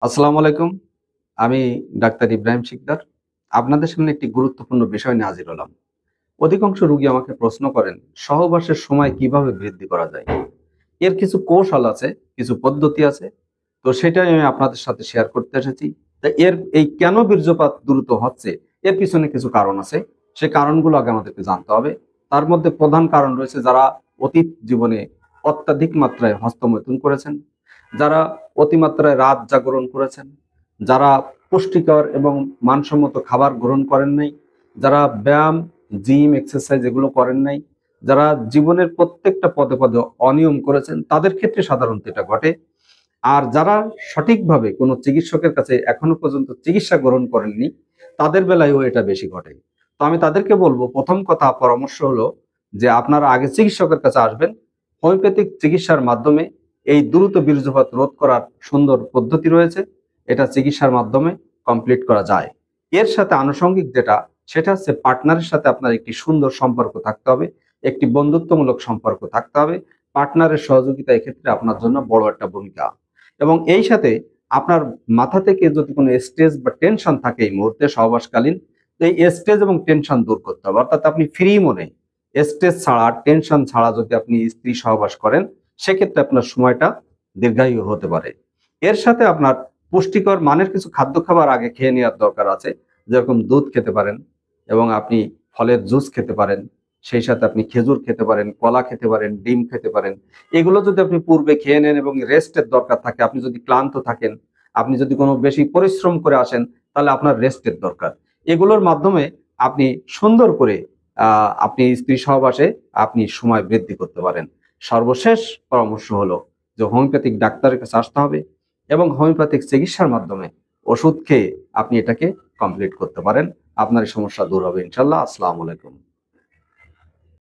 আসসালামু আলাইকুম। আমি ডাক্তার ইব্রাহিম শিকদার। আপনাদের সামনে একটি গুরুত্বপূর্ণ বিষয় নিয়ে হাজির হলাম। অধিকাংশ রোগী আমাকে প্রশ্ন করেন, সহবাসের সময় কিভাবে বৃদ্ধি করা যায়? এর কিছু কৌশল আছে, কিছু পদ্ধতি আছে। তো সেটাই আমি আপনাদের সাথে শেয়ার করতে এসেছি। তা এই কেন বীর্যপাত দ্রুত হচ্ছে, এর পিছনে কিছু কারণ আছে। সে কারণগুলো আগে আমাদেরকে জানতে হবে। তার মধ্যে প্রধান কারণ রয়েছে যারা অতীত জীবনে অত্যাধিক মাত্রায় হস্তমৈথুন করেছেন, যারা অতিমাত্রায় রাত জাগরণ করেছেন, যারা পুষ্টিকর এবং মানসম্মত খাবার গ্রহণ করেন নাই, যারা ব্যায়াম, জিম, এক্সারসাইজ এগুলো করেন নাই, যারা জীবনের প্রত্যেকটা পদে পদে অনিয়ম করেছেন, তাদের ক্ষেত্রে সাধারণত এটা ঘটে। আর যারা সঠিকভাবে কোনো চিকিৎসকের কাছে এখনো পর্যন্ত চিকিৎসা গ্রহণ করেননি, তাদের বেলায়ও এটা বেশি ঘটে। তো আমি তাদেরকে বলবো, প্রথম কথা পরামর্শ হলো যে আপনারা আগে চিকিৎসকের কাছে আসবেন। হোমিওপ্যাথিক চিকিৎসার মাধ্যমে এই দ্রুত বীর্যপাত রোধ করার সুন্দর পদ্ধতি রয়েছে। এটা চিকিৎসার মাধ্যমে কমপ্লিট করা যায়। এর সাথে আনুষঙ্গিক যেটা, সেটা হচ্ছে পার্টনারের সাথে আপনার একটি সুন্দর সম্পর্ক থাকতে হবে, একটি বন্ধুত্বমূলক সম্পর্ক থাকতে হবে। পার্টনারের সহযোগিতা এক্ষেত্রে আপনার জন্য বড় একটা ভূমিকা। এবং এই সাথে আপনার মাথা থেকে যদি কোনো স্ট্রেস বা টেনশন থাকে এই মুহূর্তে সহবাসকালীন, তো এই স্ট্রেস এবং টেনশন দূর করতে হবে। অর্থাৎ আপনি ফ্রি মনে, স্ট্রেস ছাড়া, টেনশন ছাড়া যদি আপনি স্ত্রী সহবাস করেন, সেক্ষেত্রে আপনার সময়টা দীর্ঘায়ু হতে পারে। এর সাথে আপনার পুষ্টিকর মানের কিছু খাদ্য খাবার আগে খেয়ে নেওয়ার দরকার আছে। যেরকম দুধ খেতে পারেন এবং আপনি ফলের জুস খেতে পারেন। সেই সাথে আপনি খেজুর খেতে পারেন, কলা খেতে পারেন, ডিম খেতে পারেন। এগুলো যদি আপনি পূর্বে খেয়ে নেন এবং রেস্টের দরকার থাকে, আপনি যদি ক্লান্ত থাকেন, আপনি যদি কোনো বেশি পরিশ্রম করে আসেন, তাহলে আপনার রেস্টের দরকার। এগুলোর মাধ্যমে আপনি সুন্দর করে আপনি স্ত্রী সহবাসে আপনি সময় বৃদ্ধি করতে পারেন। সর্বশেষ পরামর্শ হলো যে হোমিওপ্যাথিক ডাক্তারের কাছে আসতে হবে এবং হোমিওপ্যাথিক চিকিৎসার মাধ্যমে ওষুধ খেয়ে আপনি এটাকে কমপ্লিট করতে পারেন। আপনার এই সমস্যা দূর হবে ইনশাল্লাহ। আসসালামু আলাইকুম।